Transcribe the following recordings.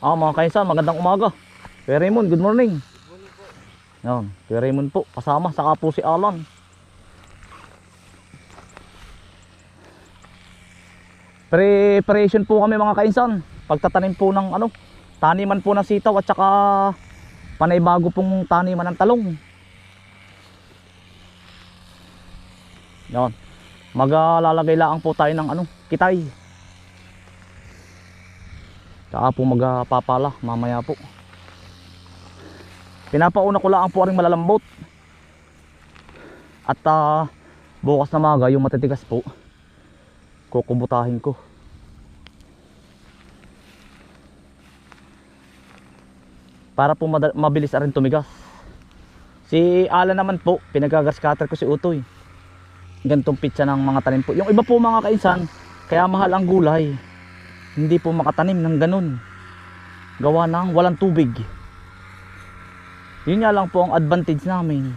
Mga kainsan, magandang umaga. Kuya Raymond, good morning. Yan, Kuya Raymond po, kasama, saka po si Alan. Preparation po kami mga kainsan. Pagtatanim po ng taniman po ng sitaw at saka panay bago pong taniman ng talong. Yan. Maglalagay lang po tayo ng kitay. Saka po magpapala mamaya po. Pinapauna ko lang po ring malalambot. At bukas na maga yung matitigas po, kukubutahin ko. Para po mabilis na rin tumigas. Si Alan naman po, pinagagascatter ko si Utoy. Gantong pitsa ng mga tanim po. Yung iba po mga kainsan, kaya mahal ang gulay, hindi po makatanim ng ganun, gawa ng walang tubig. Yun nga lang po ang advantage namin.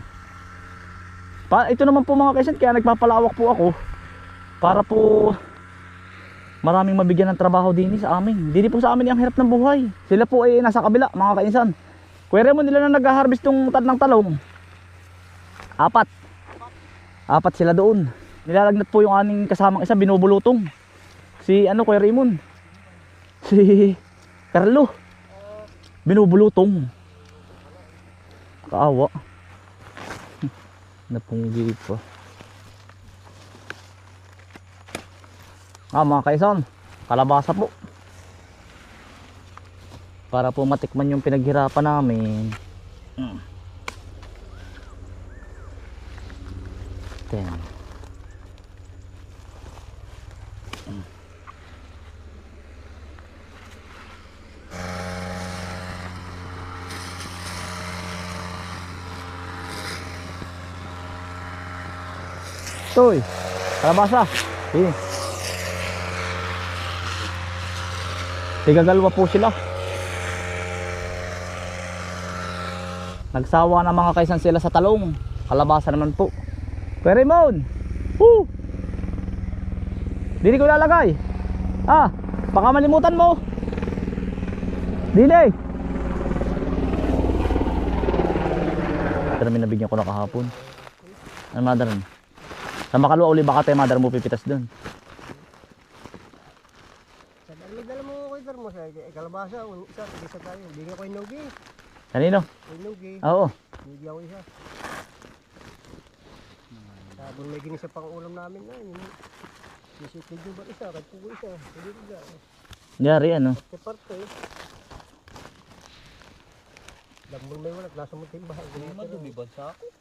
Ito naman po mga kainsan, kaya nagpapalawak po ako para po maraming mabigyan ng trabaho din sa amin. Hindi po sa amin ang hirap ng buhay. Sila po ay nasa kabila mga kainsan. Kuya Raymond, nila na nag-harvest ng tad ng talong. Apat sila doon. Nilalagnat po yung aning kasamang isa, binubulutong. Si Kuya Raymond, si Carlo, binubulutong. Kaawa. Napunggi pa. Mga kaisan, kalabasa po. Para po matikman yung pinaghirapan namin. Ten. Toy, kalabasa. Tigagalawa po sila. Nagsawa na mga kaisan sila sa talong. Kalabasa naman po. Kuya Raymond, dili ko lalagay. Baka malimutan mo. Dili. Pero may nabigyan ko na kahapon. Ano mother? Sa Makalwa uli baka tayo mother mo pipitas doon. Dala mo ko mo sa kalabasa, isa isa tayo. Bigyan ko inugi. Kanino? Inugi. Oo. Bigyan ko isa. Sabon may ginisa pang ulam namin na yun. Sisit ba isa, kahit pugo isa. Hindi ba? Yari Sa parte. Dambol may wala, nasa mo timbahan. Hindi madumi ba sa ako?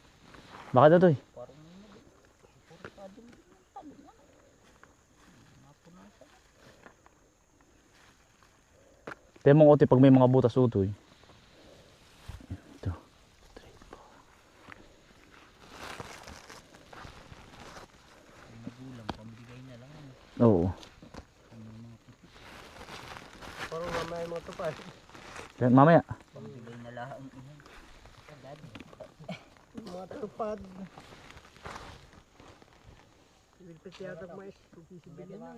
Bakit ito eh? Parang Tayo mong ote pag may mga butas utoy. 2, 3, 4. Magulang, pambigay na lang. Oo. parang mamaya mga tupad. Mamaya. Pambigay na lang. Mga tupad. Pagkiyatag mo is sisibigyan na.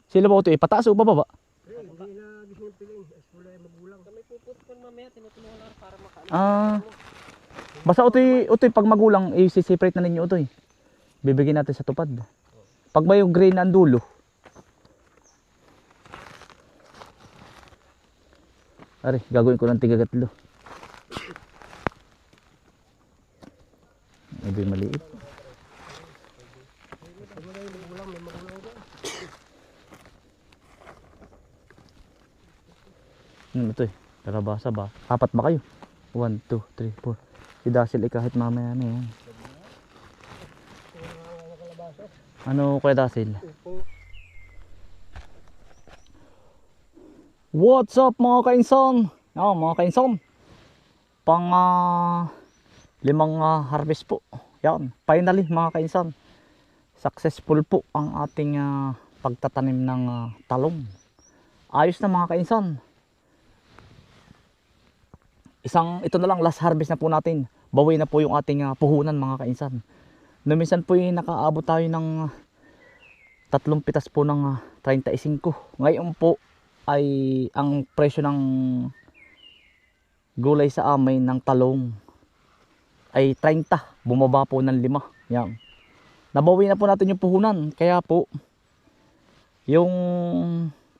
Sila ba utoy? Pataas o bababa? Hindi na gising ng piling. Wala yung magulang. Kami puputpon mamaya. Tinutulungan lang para makaano. Basta utoy pag magulang, i-separate na ninyo utoy. Bibigyan natin sa tupad. Pag may yung grain na ang dulo. Ari, gagawin ko ng tigagatlo. Medyo maliit. Ito kalabasa ba? Apat ba kayo? 1, 2, 3, 4. Si Dasil kahit mamaya na yan. Ano Kuya Dasil? What's up mga kainsan? Mga kainsan, pang 5 harvest po. Yan, finally mga kainsan, successful po ang ating pagtatanim ng talong. Ayos na mga kainsan. Ito na lang, last harvest na po natin. Bawi na po yung ating puhunan mga kainsan. Minsan po nakaabot tayo ng 3 pitas po ng 35. Ngayon po ay ang presyo ng gulay sa amin ng talong ay 30, bumaba po ng 5. Yan. Nabawi na po natin yung puhunan, kaya po yung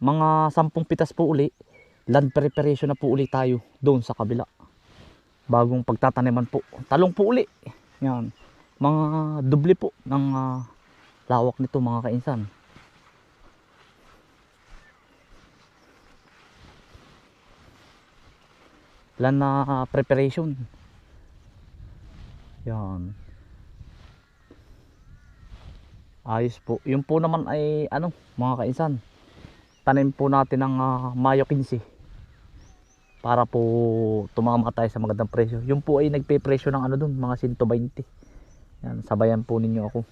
mga 10 pitas po uli, land preparation na po uli tayo doon sa kabila. Bagong pagtataniman po. Talong po uli. Yan. Mga doble po ng lawak nito mga kainsan. Land na preparation. Yan. Ayos po. Yung po naman ay ano, mga kainsan. Tanim po natin ng Mayo 15. Para po tumama tayo sa magandang presyo. Yung po ay nagpe-presyo ng ano dun, mga 120. Yan, sabayan po ninyo ako.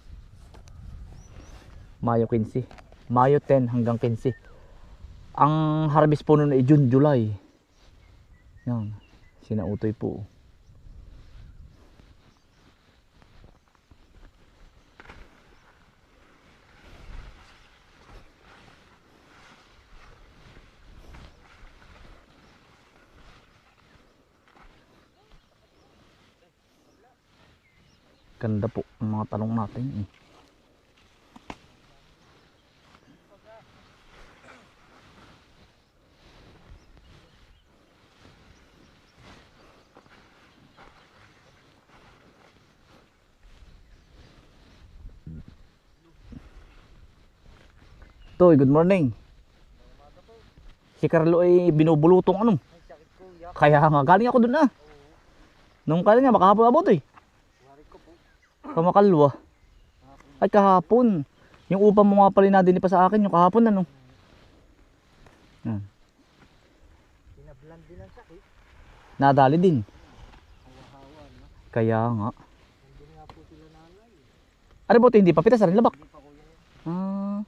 Mayo 15. Mayo 10 hanggang 15. Ang harvest po nun ay June, July. Yan. Sinautoy po. Ganda po ang mga talong natin. Toy, good morning. Si Carlo ay binubulutong ano. Kaya nga, galing ako dun Nung kaya nga, makahapon abot Kamakalwa. Ay kahapon. Yung upa mo nga pala na din pa sa akin yung kahapon Yan. Pinablan din ang sakit. Nadali din. Hawa-hawa, no? Kaya nga. Hindi nga po sila nanay. Ano bote, hindi pa pitas rin labak. Hindi pa ko yun.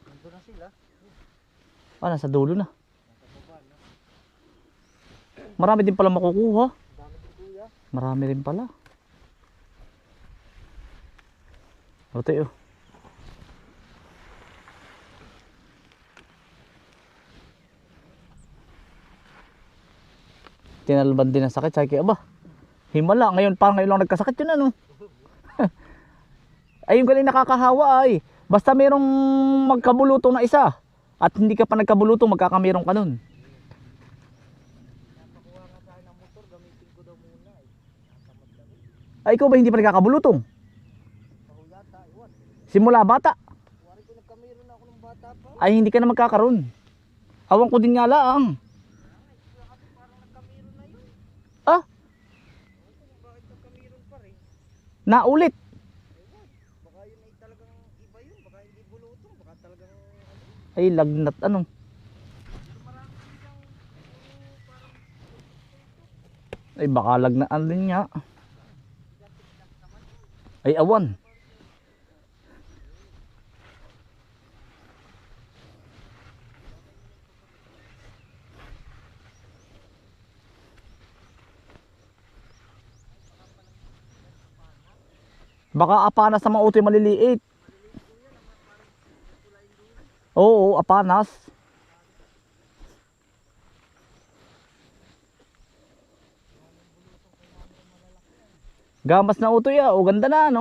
Nandun na sila. Nasa dulo na. Nasa baba, no? Marami din pala makukuha. Dami din kuya. Marami rin pala. Bote Tinalban din ang sakit. Sabi kaya ba? Himala. Parang ngayon lang nagkasakit yun Ay yung galing nakakahawa ay. Basta mayroong magkabulutong na isa. At hindi ka pa nagkabulutong, magkakamerong ka nun. Napakuha nga tayo ng motor. Gamitin ko daw muna eh. Natamad kami. Ay ikaw ba hindi pa nagkakabulutong? Ako yata, iwan. Simula bata. Wari ko nagkameron ako ng bata pa. Ay hindi ka na magkakaroon. Awan ko din nga laang. Parang nagkameron na yun. Ah, Bakit nagkameron pa rin? naulit. Baka yun ay talagang iba yun. Baka hindi bulutong. Baka talagang Ay lagnat Ay baka lagnaan din nga. Ay awan. Baka apanas na mga utoy maliliit. Oo, apanas. Gamas na utoy o ganda na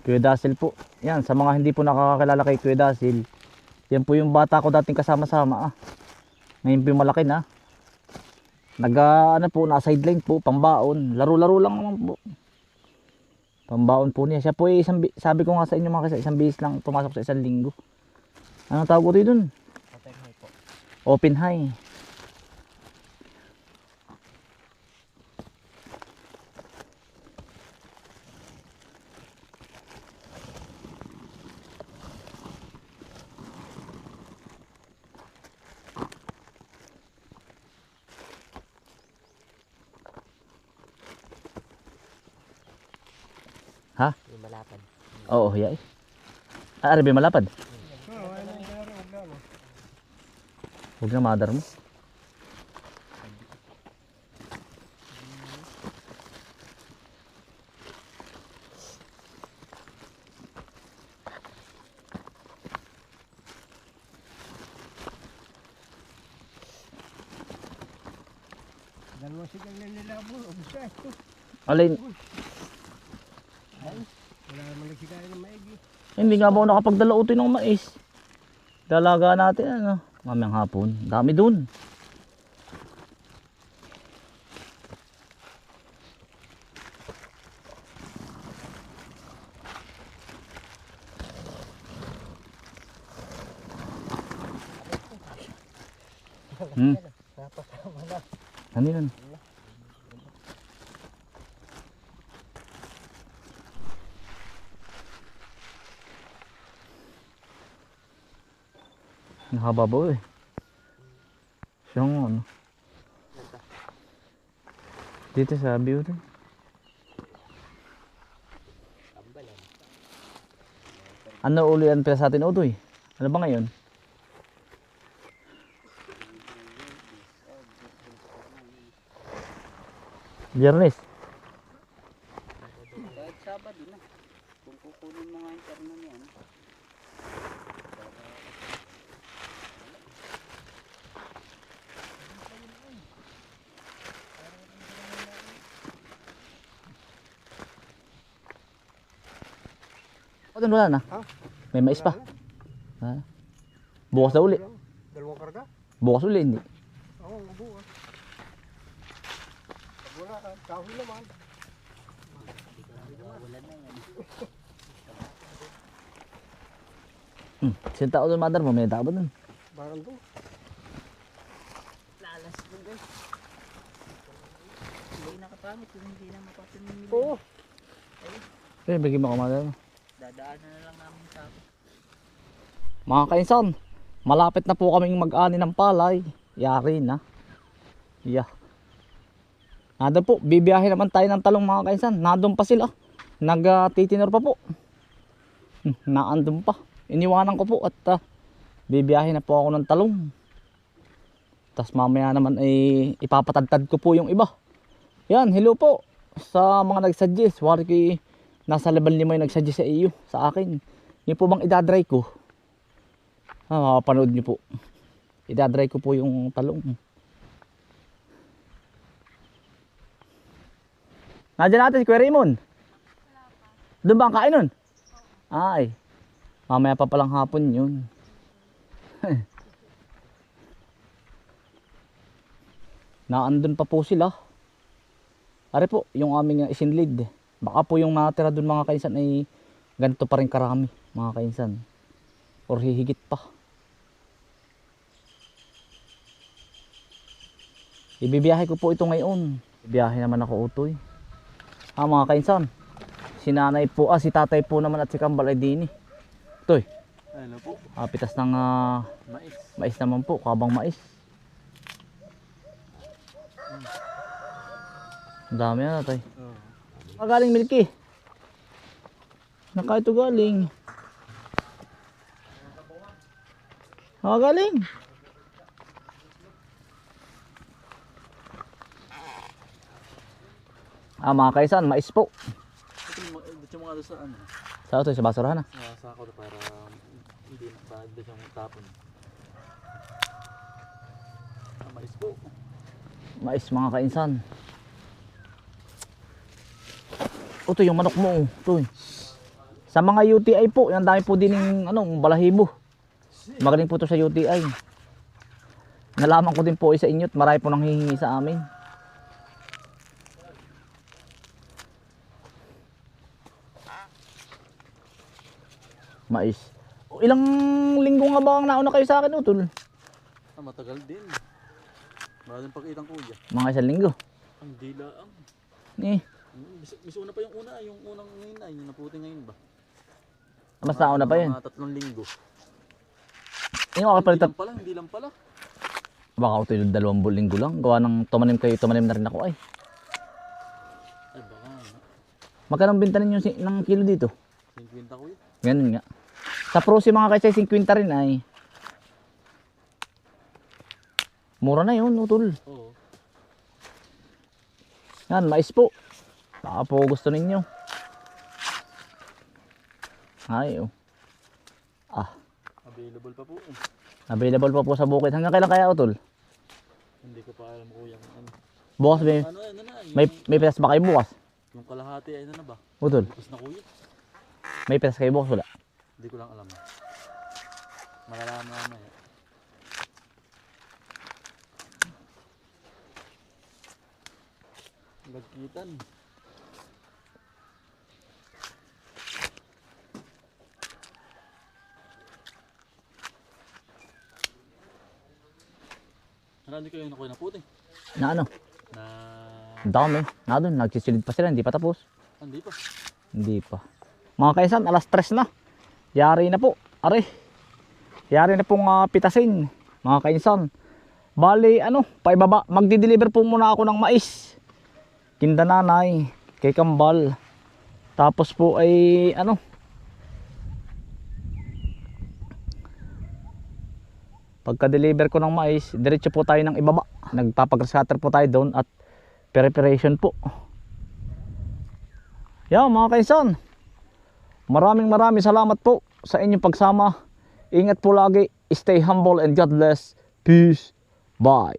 Kuya Dasil po. Yan, sa mga hindi po nakakakilala kay Kuya Dasil. Yan po yung bata ko dating kasama-sama Ngayon po yung malaki na. Nasa sideline po, pambaon. Laro-laro lang naman po. Pambaon po niya. Siya po ay sabi ko nga sa inyo mga kasi isang bihis lang pumasok sa isang linggo. Anong tawag ko rin dun? Open high po. Open high. Ha? Yung malapad. Oo, yay. Arabi malapad. Huwag na mother mo. Dalawa sigang nililabol. Obsa ito. Alin, Wala naman nagsigaya ng maigi. hindi nga ba ako nakapagdala utoy ng mais. Dalaga natin ano. Mamayang hapon. Dami dun. Hmm. Napasama na. Ano yun? Nakababaw eh. Siyang ano. Dito sa beauty. Ano ulian pala sa atin Utoy? Ano ba ngayon? Biyernes. Kahit Sabado na. Kung kukunin mo nga yung karno niyan. O doon wala na? Ha? May mais pa? Ha? Bukas na uli. Dalawang karga? Bukas uli hindi. Oo, bukas. Pag wala ka, kahoy naman. Sinta ko doon mother mo. May tao ba doon? Barang to. Lalas mo guys. Hindi nakapamit kung hindi na mapapamimili. Oo. Eh, bigyan mo ako mother mo. Dadaanan na lang namin sa akin. Mga kainsan, malapit na po kaming mag-ani ng palay. Yari na. Yeah. Nandun po, bibiyahe naman tayo ng talong mga kainsan. Nandun pa sila. Nagtitinor pa po. Naandun pa. Iniwanan ko po at bibiyahe na po ako ng talong. Tapos mamaya naman ay ipapatadtad ko po yung iba. Yan, hello po sa mga nagsuggest. Wari ko nasa level 5 yung nagsuggest sa iyo, sa akin. Yung po bang idadry ko? Mapapanood nyo po. Idadry ko po yung talong. Nandiyan natin si Kuya Raymond. Doon ba ang kain nun? Ay. Mamaya pa palang hapon yun. Naandun pa po sila. Are po, yung aming isinlid. Baka po yung natira doon mga kainsan ay ganito pa rin karami mga kainsan. Or hihigit pa. Ibibiyahe ko po ito ngayon. Ibiyahe naman ako Utoy. Mga kainsan. Si nanay po, si tatay po naman at si Kambal ay dini. Utoy. Ano po? Pitas ng Mais. mais naman po, kabang mais. Ang dami na tay. Galing Milky. Naka ito galing. Galing. Mga kaisan, mais po. Ito yung mga doon sa ano. Sa ito, sa basurahan na. Sa ako para hindi na doon yung tapon. Mais po. Mais mga kainsan. Ito yung manok mo. Ito. Sa mga UTI po, yung dami po din ng balahibo. Magaling po ito sa UTI. Nalaman ko din po sa inyo at marami po nang hihingi sa amin. Mais. Ilang linggo nga ba ang nauna kayo sa akin, Utol? Matagal din. Maraming pagkitang kuya. Mga isang linggo. Ang dilaang. Eh, Mis una pa yung una. Yung unang ngayon na. Yung naputi ngayon ba? mas nauna pa yun. Mga 3 linggo. Yung ako palit at Hindi lang pala. baka Utol 2 linggo lang. Gawa ng tumanim kayo, tumanim na rin ako ay. Ay baka. Magkano ang binta ninyo ng kilo dito? 50 kuya. Ganun nga. Sa prosi mga kaysay 50 rin ay. Mura na yun, utol. Oo. Yan, mais po. Baka po gusto ninyo. Ay, oh. Available pa po eh. Available pa po sa bukid. Hanggang kailan kaya, utol? Hindi ko pa alam kuya kung ano. Bukas may, Ano na na? may pitas ba kayo bukas? Yung kalahati ay na ba? Utol, Tapos na kuya. may pitas kayo bukas wala? Hindi ko lang alam. Malalaman mamaya. Nagkitan. Marami kayo nakuha na puti. Na ano? Na... Ang dami. Na doon, nagsisilid pa sila, hindi pa tapos. Hindi pa. Hindi pa. Mga kaisan, alas 3 na. Yari na po. Are. Yari na pong pitasin. Mga kaisan. Bali, ano, paibaba. Magdi-deliver po muna ako ng mais. Kinda nanay. Kay Kambal. Tapos po ay, ano, pagka-deliver ko ng mais, diretso po tayo ng ibaba. Nagpapag-scatter po tayo doon at preparation po. Yan mga kaisan. Maraming salamat po sa inyong pagsama. Ingat po lagi. Stay humble and God bless. Peace. Bye.